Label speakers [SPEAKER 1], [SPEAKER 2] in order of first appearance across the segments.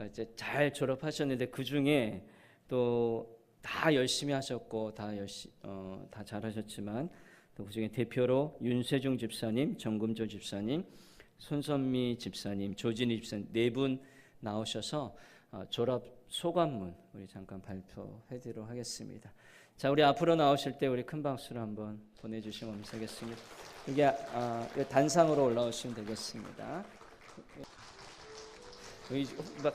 [SPEAKER 1] 이제 잘 졸업하셨는데 그 중에 또 다 열심히 하셨고 다 잘하셨지만 또 그 중에 대표로 윤세중 집사님, 정금조 집사님, 손선미 집사님, 조진희 집사님 네 분 나오셔서 졸업 소감문 우리 잠깐 발표해드리도록 하겠습니다. 자, 우리 앞으로 나오실 때 우리 큰 박수를 한번 보내주시면 감사하겠습니다. 이게 단상으로 올라오시면 되겠습니다. 여기 막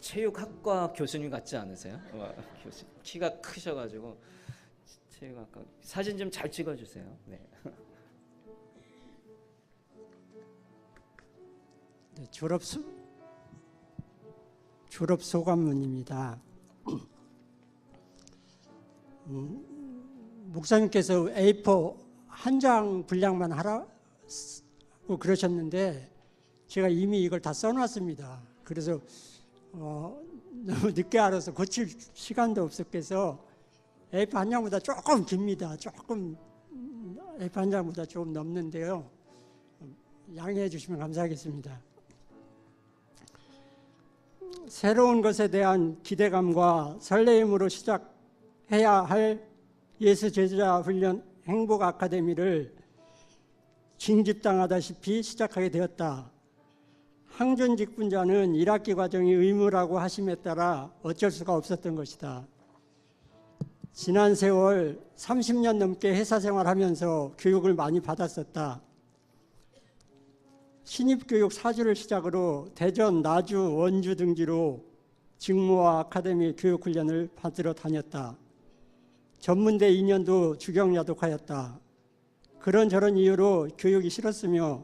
[SPEAKER 1] 체육학과 교수님 같지 않으세요? 교수님 키가 크셔가지고 체육학과 사진 좀 잘 찍어주세요. 네.
[SPEAKER 2] 네, 졸업 소감문입니다. 목사님께서 A4 한 장 분량만 하라고 그러셨는데 제가 이미 이걸 다 써놨습니다. 그래서 너무 늦게 알아서 고칠 시간도 없었겠어 A4 한 장보다 조금 깁니다. 조금 A4 한 장보다 조금 넘는데요. 양해해 주시면 감사하겠습니다. 새로운 것에 대한 기대감과 설레임으로 시작해야 할 예수 제자 훈련 행복 아카데미를 징집당하다시피 시작하게 되었다. 항존 직분자는 1학기 과정이 의무라고 하심에 따라 어쩔 수가 없었던 것이다. 지난 세월 30년 넘게 회사 생활하면서 교육을 많이 받았었다. 신입교육 4주를 시작으로 대전, 나주, 원주 등지로 직무와 아카데미 교육훈련을 받으러 다녔다. 전문대 2년도 주경야독하였다. 그런저런 이유로 교육이 싫었으며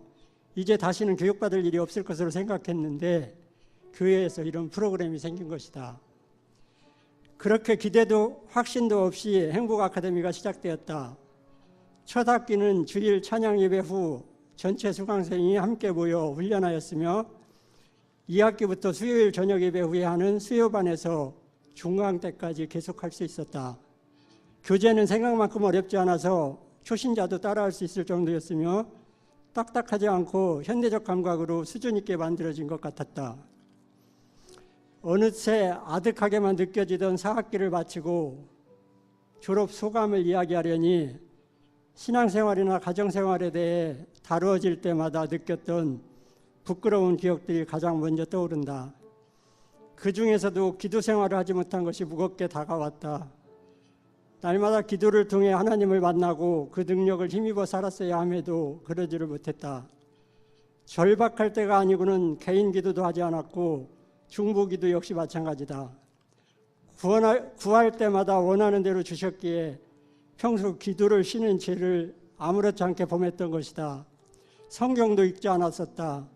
[SPEAKER 2] 이제 다시는 교육받을 일이 없을 것으로 생각했는데 교회에서 이런 프로그램이 생긴 것이다. 그렇게 기대도 확신도 없이 행복 아카데미가 시작되었다. 첫 학기는 주일 찬양 예배 후 전체 수강생이 함께 모여 훈련하였으며 2학기부터 수요일 저녁 예배 후에 하는 수요반에서 중강 때까지 계속할 수 있었다. 교재는 생각만큼 어렵지 않아서 초신자도 따라할 수 있을 정도였으며 딱딱하지 않고 현대적 감각으로 수준 있게 만들어진 것 같았다. 어느새 아득하게만 느껴지던 4학기를 마치고 졸업 소감을 이야기하려니 신앙생활이나 가정생활에 대해 다루어질 때마다 느꼈던 부끄러운 기억들이 가장 먼저 떠오른다. 그 중에서도 기도 생활을 하지 못한 것이 무겁게 다가왔다. 날마다 기도를 통해 하나님을 만나고 그 능력을 힘입어 살았어야 함에도 그러지를 못했다. 절박할 때가 아니고는 개인 기도도 하지 않았고 중보기도 역시 마찬가지다. 구할 때마다 원하는 대로 주셨기에 평소 기도를 쉬는 죄를 아무렇지 않게 범했던 것이다. 성경도 읽지 않았었다.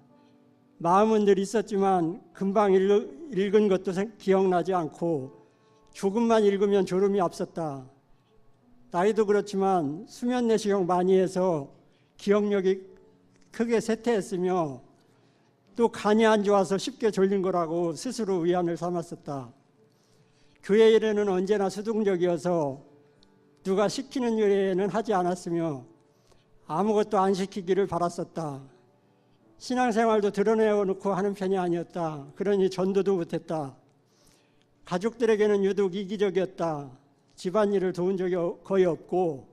[SPEAKER 2] 마음은 늘 있었지만 금방 읽은 것도 기억나지 않고 조금만 읽으면 졸음이 앞섰다. 나이도 그렇지만 수면 내시경 많이 해서 기억력이 크게 쇠퇴했으며 또 간이 안 좋아서 쉽게 졸린 거라고 스스로 위안을 삼았었다. 교회 일에는 언제나 수동적이어서 누가 시키는 일에는 하지 않았으며 아무것도 안 시키기를 바랐었다. 신앙생활도 드러내놓고 하는 편이 아니었다. 그러니 전도도 못했다. 가족들에게는 유독 이기적이었다. 집안일을 도운 적이 거의 없고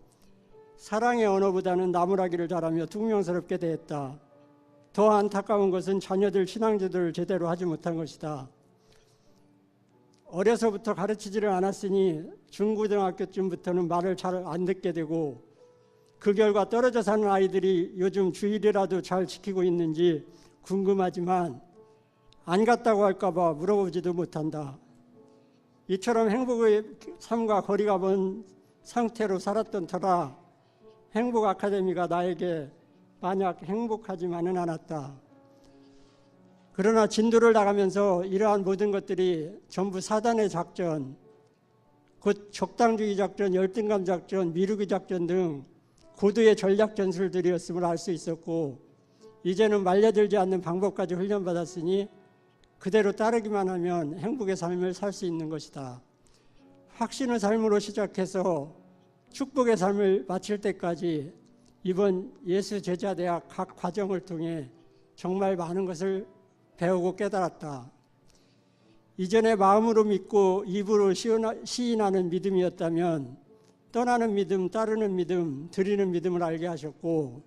[SPEAKER 2] 사랑의 언어보다는 나무라기를 잘하며 퉁명스럽게 대했다. 더 안타까운 것은 자녀들 신앙제도를 제대로 하지 못한 것이다. 어려서부터 가르치지를 않았으니 중고등학교쯤부터는 말을 잘 안 듣게 되고 그 결과 떨어져 사는 아이들이 요즘 주일이라도 잘 지키고 있는지 궁금하지만 안 갔다고 할까 봐 물어보지도 못한다. 이처럼 행복의 삶과 거리가 먼 상태로 살았던 터라 행복 아카데미가 나에게 만약 행복하지만은 않았다. 그러나 진도를 나가면서 이러한 모든 것들이 전부 사단의 작전, 곧 적당주의 작전, 열등감 작전, 미루기 작전 등 고도의 전략 전술들이었음을 알 수 있었고 이제는 말려들지 않는 방법까지 훈련받았으니 그대로 따르기만 하면 행복의 삶을 살 수 있는 것이다. 확신의 삶으로 시작해서 축복의 삶을 마칠 때까지 이번 예수제자대학 각 과정을 통해 정말 많은 것을 배우고 깨달았다. 이전에 마음으로 믿고 입으로 시인하는 믿음이었다면 떠나는 믿음, 따르는 믿음, 드리는 믿음을 알게 하셨고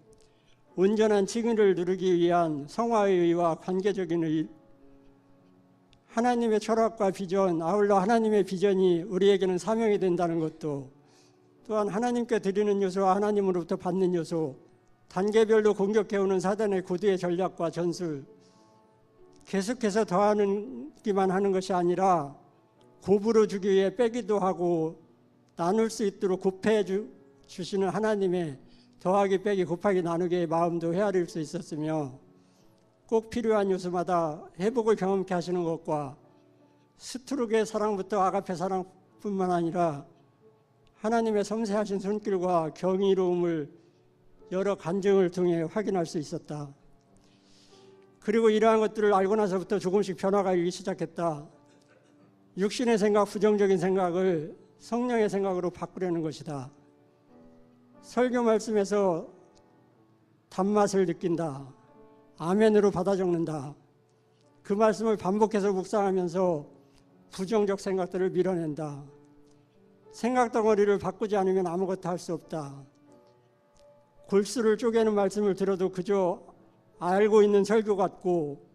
[SPEAKER 2] 온전한 칭의를 누리기 위한 성화의 의와 관계적인 의, 하나님의 철학과 비전, 아울러 하나님의 비전이 우리에게는 사명이 된다는 것도, 또한 하나님께 드리는 요소와 하나님으로부터 받는 요소, 단계별로 공격해오는 사단의 고도의 전략과 전술, 계속해서 더하기만 하는 것이 아니라 곱으로 주기 위해 빼기도 하고 나눌 수 있도록 곱해 주시는 하나님의 더하기 빼기 곱하기 나누기의 마음도 헤아릴 수 있었으며, 꼭 필요한 요소마다 회복을 경험케 하시는 것과 스트로크의 사랑부터 아가페 사랑뿐만 아니라 하나님의 섬세하신 손길과 경이로움을 여러 간증을 통해 확인할 수 있었다. 그리고 이러한 것들을 알고 나서부터 조금씩 변화가 일기 시작했다. 육신의 생각, 부정적인 생각을 성령의 생각으로 바꾸려는 것이다. 설교 말씀에서 단맛을 느낀다. 아멘으로 받아 적는다. 그 말씀을 반복해서 묵상하면서 부정적 생각들을 밀어낸다. 생각 덩어리를 바꾸지 않으면 아무것도 할 수 없다. 골수를 쪼개는 말씀을 들어도 그저 알고 있는 설교 같고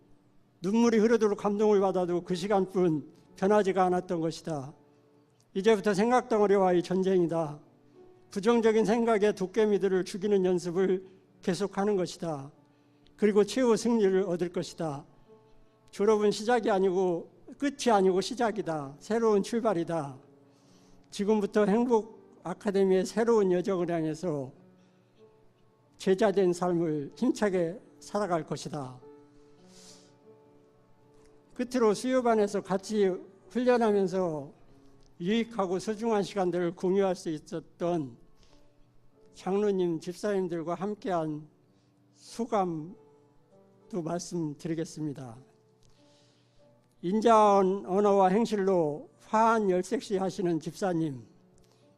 [SPEAKER 2] 눈물이 흐르도록 감동을 받아도 그 시간뿐 변하지가 않았던 것이다. 이제부터 생각 덩어리와의 전쟁이다. 부정적인 생각의 도깨미들을 죽이는 연습을 계속하는 것이다. 그리고 최후 승리를 얻을 것이다. 졸업은 시작이 아니고 끝이 아니고 시작이다. 새로운 출발이다. 지금부터 행복 아카데미의 새로운 여정을 향해서 제자된 삶을 힘차게 살아갈 것이다. 끝으로 수요반에서 같이 훈련하면서 유익하고 소중한 시간들을 공유할 수 있었던 장로님, 집사님들과 함께한 소감도 말씀드리겠습니다. 인자한 언어와 행실로 화한 열색시 하시는 집사님,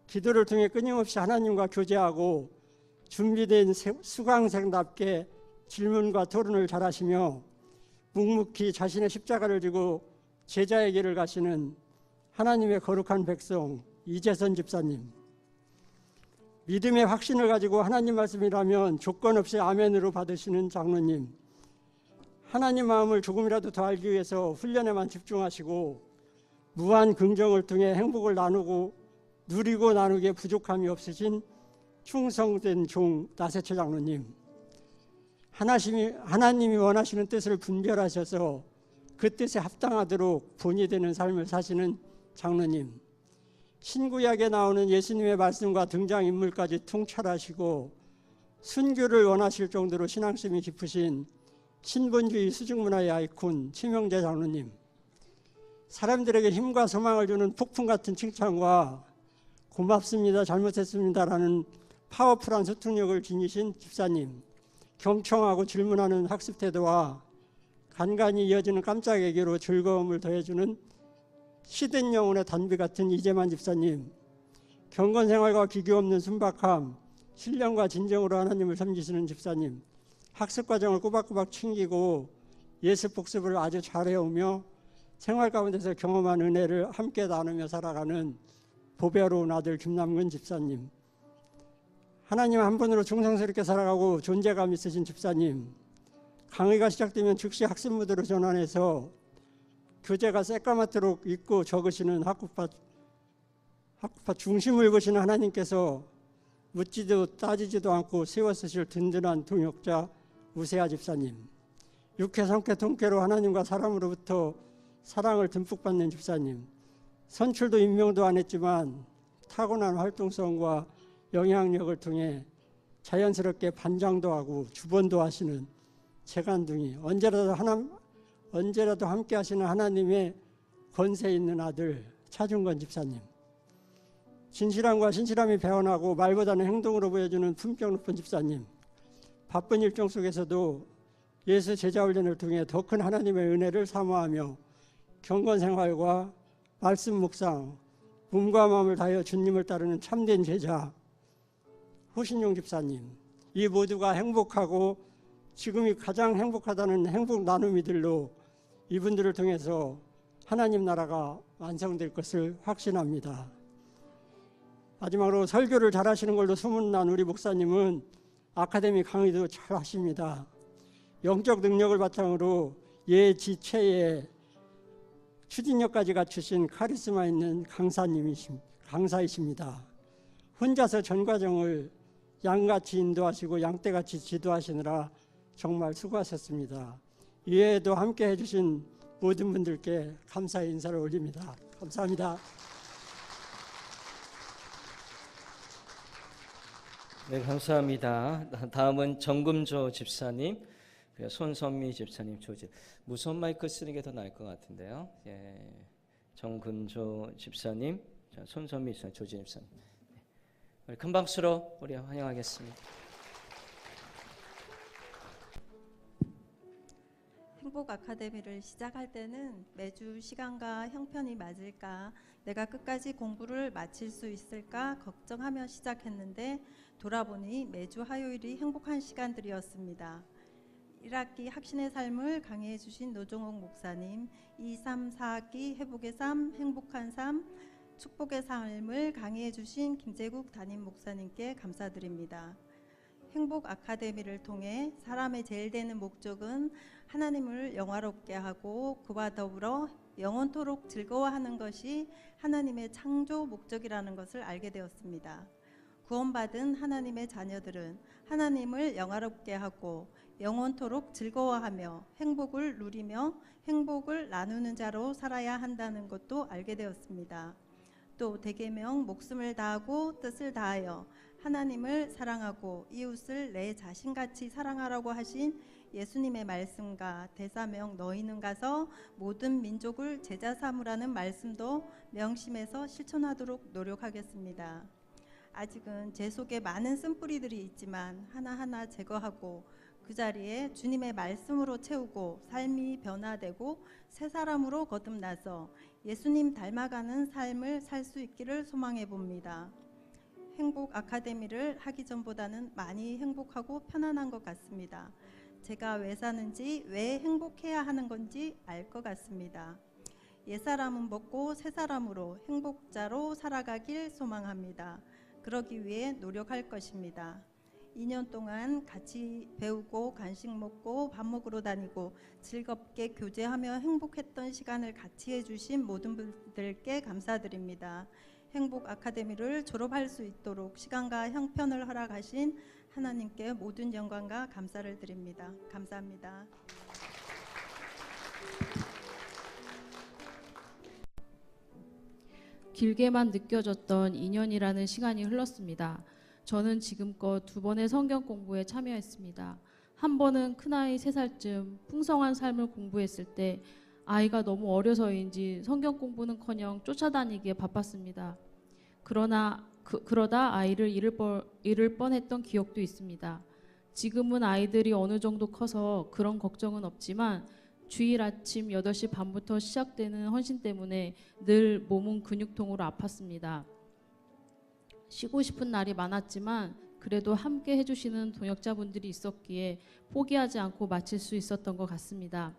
[SPEAKER 2] 기도를 통해 끊임없이 하나님과 교제하고 준비된 수강생답게 질문과 토론을 잘하시며 묵묵히 자신의 십자가를 지고 제자의 길을 가시는 하나님의 거룩한 백성 이재선 집사님, 믿음의 확신을 가지고 하나님 말씀이라면 조건 없이 아멘으로 받으시는 장로님, 하나님 마음을 조금이라도 더 알기 위해서 훈련에만 집중하시고 무한 긍정을 통해 행복을 나누고 누리고 나누기에 부족함이 없으신 충성된 종 나세처 장로님, 하나님이 원하시는 뜻을 분별하셔서 그 뜻에 합당하도록 본이 되는 삶을 사시는 장로님, 신구약에 나오는 예수님의 말씀과 등장인물까지 통찰하시고 순교를 원하실 정도로 신앙심이 깊으신 신본주의 수직문화의 아이콘 최명재 장로님, 사람들에게 힘과 소망을 주는 폭풍 같은 칭찬과 고맙습니다, 잘못했습니다라는 파워풀한 소통력을 지니신 집사님, 경청하고 질문하는 학습 태도와 간간히 이어지는 깜짝 애교로 즐거움을 더해주는 시든 영혼의 단비 같은 이재만 집사님, 경건 생활과 기교 없는 순박함, 신령과 진정으로 하나님을 섬기시는 집사님, 학습 과정을 꼬박꼬박 챙기고 예습 복습을 아주 잘해오며 생활 가운데서 경험한 은혜를 함께 나누며 살아가는 보배로운 아들 김남근 집사님, 하나님 한 분으로 충성스럽게 살아가고 존재감 있으신 집사님, 강의가 시작되면 즉시 학습 무드로 전환해서 교재가 새까맣도록 읽고 적으시는 학구파 중심을 보시는 하나님께서 묻지도 따지지도 않고 세워쓰실 든든한 동역자 우세아 집사님, 육회 성회 통쾌로 하나님과 사람으로부터 사랑을 듬뿍 받는 집사님, 선출도 임명도 안 했지만 타고난 활동성과 영향력을 통해 자연스럽게 반장도 하고 주번도 하시는 재간둥이, 언제라도 함께 하시는 하나님의 권세 있는 아들 차중건 집사님, 진실함과 신실함이 배어나고 말보다는 행동으로 보여주는 품격 높은 집사님, 바쁜 일정 속에서도 예수 제자 훈련을 통해 더 큰 하나님의 은혜를 사모하며 경건생활과 말씀 묵상, 몸과 마음을 다하여 주님을 따르는 참된 제자 호신용 집사님, 이 모두가 행복하고 지금이 가장 행복하다는 행복 나눔이들로 이분들을 통해서 하나님 나라가 완성될 것을 확신합니다. 마지막으로 설교를 잘하시는 걸로 소문난 우리 목사님은 아카데미 강의도 잘 하십니다. 영적 능력을 바탕으로 예지체에 추진력까지 갖추신 카리스마 있는 강사이십니다. 혼자서 전 과정을 양같이 인도하시고 양떼같이 지도하시느라 정말 수고하셨습니다. 이외에도 함께 해주신 모든 분들께 감사의 인사를 올립니다. 감사합니다.
[SPEAKER 1] 네, 감사합니다. 다음은 정금조 집사님, 손선미 집사님 조지. 무선 마이크 쓰는 게 더 나을 것 같은데요. 예, 정금조 집사님, 손선미 집사님, 조지 집사님. 네. 큰 박수로 우리 환영하겠습니다.
[SPEAKER 3] 행복 아카데미를 시작할 때는 매주 시간과 형편이 맞을까, 내가 끝까지 공부를 마칠 수 있을까 걱정하며 시작했는데 돌아보니 매주 화요일이 행복한 시간들이었습니다. 1학기 학신의 삶을 강의해 주신 노종옥 목사님, 2, 3, 4학기 회복의 삶, 행복한 삶, 축복의 삶을 강의해 주신 김재국 담임 목사님께 감사드립니다. 행복 아카데미를 통해 사람의 제일 되는 목적은 하나님을 영화롭게 하고 그와 더불어 영원토록 즐거워하는 것이 하나님의 창조 목적이라는 것을 알게 되었습니다. 구원받은 하나님의 자녀들은 하나님을 영화롭게 하고 영원토록 즐거워하며 행복을 누리며 행복을 나누는 자로 살아야 한다는 것도 알게 되었습니다. 또 대계명 목숨을 다하고 뜻을 다하여 하나님을 사랑하고 이웃을 내 자신같이 사랑하라고 하신 예수님의 말씀과 대사명 너희는 가서 모든 민족을 제자 삼으라는 말씀도 명심해서 실천하도록 노력하겠습니다. 아직은 제 속에 많은 쓴뿌리들이 있지만 하나하나 제거하고 그 자리에 주님의 말씀으로 채우고 삶이 변화되고 새 사람으로 거듭나서 예수님 닮아가는 삶을 살 수 있기를 소망해 봅니다. 행복 아카데미를 하기 전보다는 많이 행복하고 편안한 것 같습니다. 제가 왜 사는지, 왜 행복해야 하는 건지 알 것 같습니다. 옛사람은 벗고 새 사람으로 행복자로 살아가길 소망합니다. 그러기 위해 노력할 것입니다. 2년 동안 같이 배우고 간식 먹고 밥 먹으러 다니고 즐겁게 교제하며 행복했던 시간을 같이 해주신 모든 분들께 감사드립니다. 행복 아카데미를 졸업할 수 있도록 시간과 형편을 허락하신 하나님께 모든 영광과 감사를 드립니다. 감사합니다.
[SPEAKER 4] 길게만 느껴졌던 2년이라는 시간이 흘렀습니다. 저는 지금껏 2번의 성경 공부에 참여했습니다. 한 번은 큰아이 3살쯤 풍성한 삶을 공부했을 때 아이가 너무 어려서인지 성경 공부는커녕 쫓아다니기에 바빴습니다. 그러다 아이를 잃을 뻔했던 기억도 있습니다. 지금은 아이들이 어느 정도 커서 그런 걱정은 없지만 주일 아침 8시 반부터 시작되는 헌신 때문에 늘 몸은 근육통으로 아팠습니다. 쉬고 싶은 날이 많았지만 그래도 함께 해주시는 동역자분들이 있었기에 포기하지 않고 마칠 수 있었던 것 같습니다.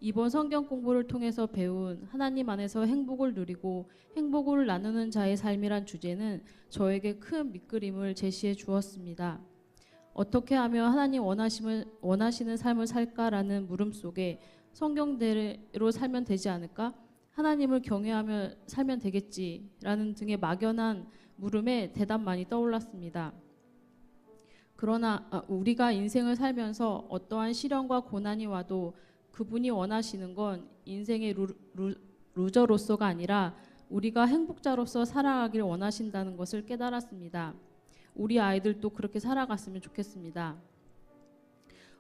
[SPEAKER 4] 이번 성경 공부를 통해서 배운 하나님 안에서 행복을 누리고 행복을 나누는 자의 삶이란 주제는 저에게 큰 밑그림을 제시해 주었습니다. 어떻게 하면 하나님 원하시는 삶을 살까라는 물음 속에 성경대로 살면 되지 않을까? 하나님을 경외하며 살면 되겠지라는 등의 막연한 물음에 대답만이 떠올랐습니다. 그러나 우리가 인생을 살면서 어떠한 시련과 고난이 와도 그분이 원하시는 건 인생의 루저로서가 아니라 우리가 행복자로서 살아가길 원하신다는 것을 깨달았습니다. 우리 아이들도 그렇게 살아갔으면 좋겠습니다.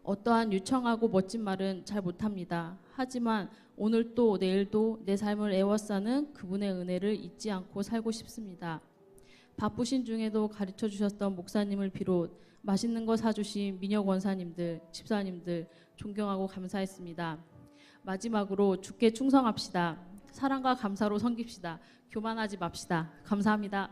[SPEAKER 4] 어떠한 유창하고 멋진 말은 잘 못합니다. 하지만 오늘도 내일도 내 삶을 애워싸는 그분의 은혜를 잊지 않고 살고 싶습니다. 바쁘신 중에도 가르쳐 주셨던 목사님을 비롯 맛있는 거 사주신 민혁 원사님들, 집사님들 존경하고 감사했습니다. 마지막으로 주께 충성합시다. 사랑과 감사로 섬깁시다. 교만하지 맙시다. 감사합니다.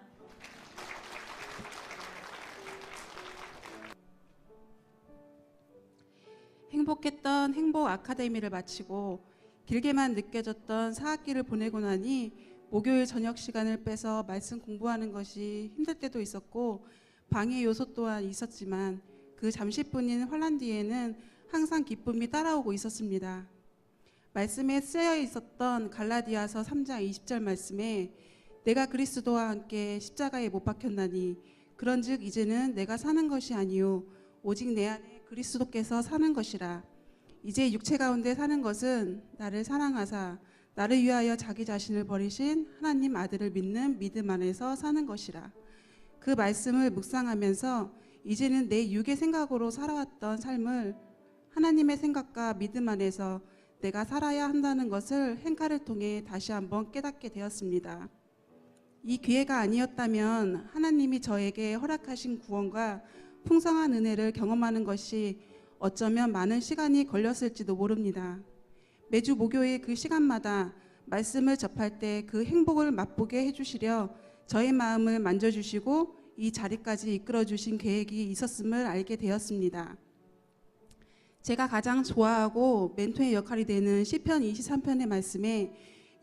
[SPEAKER 5] 행복했던 행복 아카데미를 마치고 길게만 느껴졌던 사학기를 보내고 나니 목요일 저녁 시간을 빼서 말씀 공부하는 것이 힘들 때도 있었고 방해 요소 또한 있었지만 그 잠시뿐인 환난 뒤에는 항상 기쁨이 따라오고 있었습니다. 말씀에 쓰여 있었던 갈라디아서 3장 20절 말씀에 내가 그리스도와 함께 십자가에 못 박혔나니 그런즉 이제는 내가 사는 것이 아니요 오직 내 안에 그리스도께서 사는 것이라. 이제 육체 가운데 사는 것은 나를 사랑하사 나를 위하여 자기 자신을 버리신 하나님 아들을 믿는 믿음 안에서 사는 것이라. 그 말씀을 묵상하면서 이제는 내 육의 생각으로 살아왔던 삶을 하나님의 생각과 믿음 안에서 내가 살아야 한다는 것을 행가를 통해 다시 한번 깨닫게 되었습니다. 이 기회가 아니었다면 하나님이 저에게 허락하신 구원과 풍성한 은혜를 경험하는 것이 어쩌면 많은 시간이 걸렸을지도 모릅니다. 매주 목요일 그 시간마다 말씀을 접할 때 그 행복을 맛보게 해주시려 저의 마음을 만져주시고 이 자리까지 이끌어주신 계획이 있었음을 알게 되었습니다. 제가 가장 좋아하고 멘토의 역할이 되는 시편 23편의 말씀에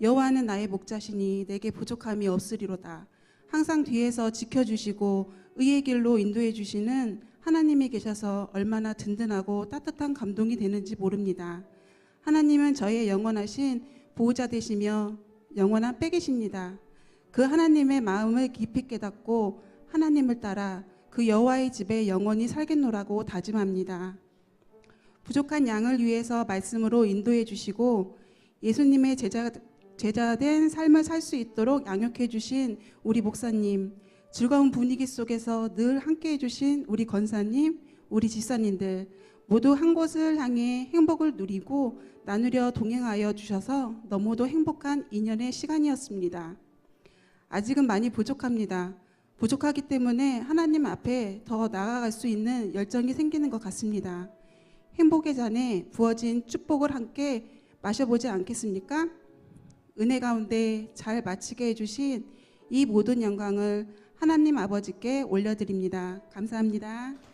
[SPEAKER 5] 여호와는 나의 목자시니 내게 부족함이 없으리로다. 항상 뒤에서 지켜주시고 의의 길로 인도해 주시는 하나님이 계셔서 얼마나 든든하고 따뜻한 감동이 되는지 모릅니다. 하나님은 저의 영원하신 보호자 되시며 영원한 백이십니다. 그 하나님의 마음을 깊이 깨닫고 하나님을 따라 그 여호와의 집에 영원히 살겠노라고 다짐합니다. 부족한 양을 위해서 말씀으로 인도해 주시고 예수님의 제자된 삶을 살 수 있도록 양육해 주신 우리 목사님, 즐거운 분위기 속에서 늘 함께해 주신 우리 권사님, 우리 집사님들 모두 한 곳을 향해 행복을 누리고 나누려 동행하여 주셔서 너무도 행복한 2년의 시간이었습니다. 아직은 많이 부족합니다. 부족하기 때문에 하나님 앞에 더 나아갈 수 있는 열정이 생기는 것 같습니다. 행복의 잔에 부어진 축복을 함께 마셔보지 않겠습니까? 은혜 가운데 잘 마치게 해주신 이 모든 영광을 하나님 아버지께 올려드립니다. 감사합니다.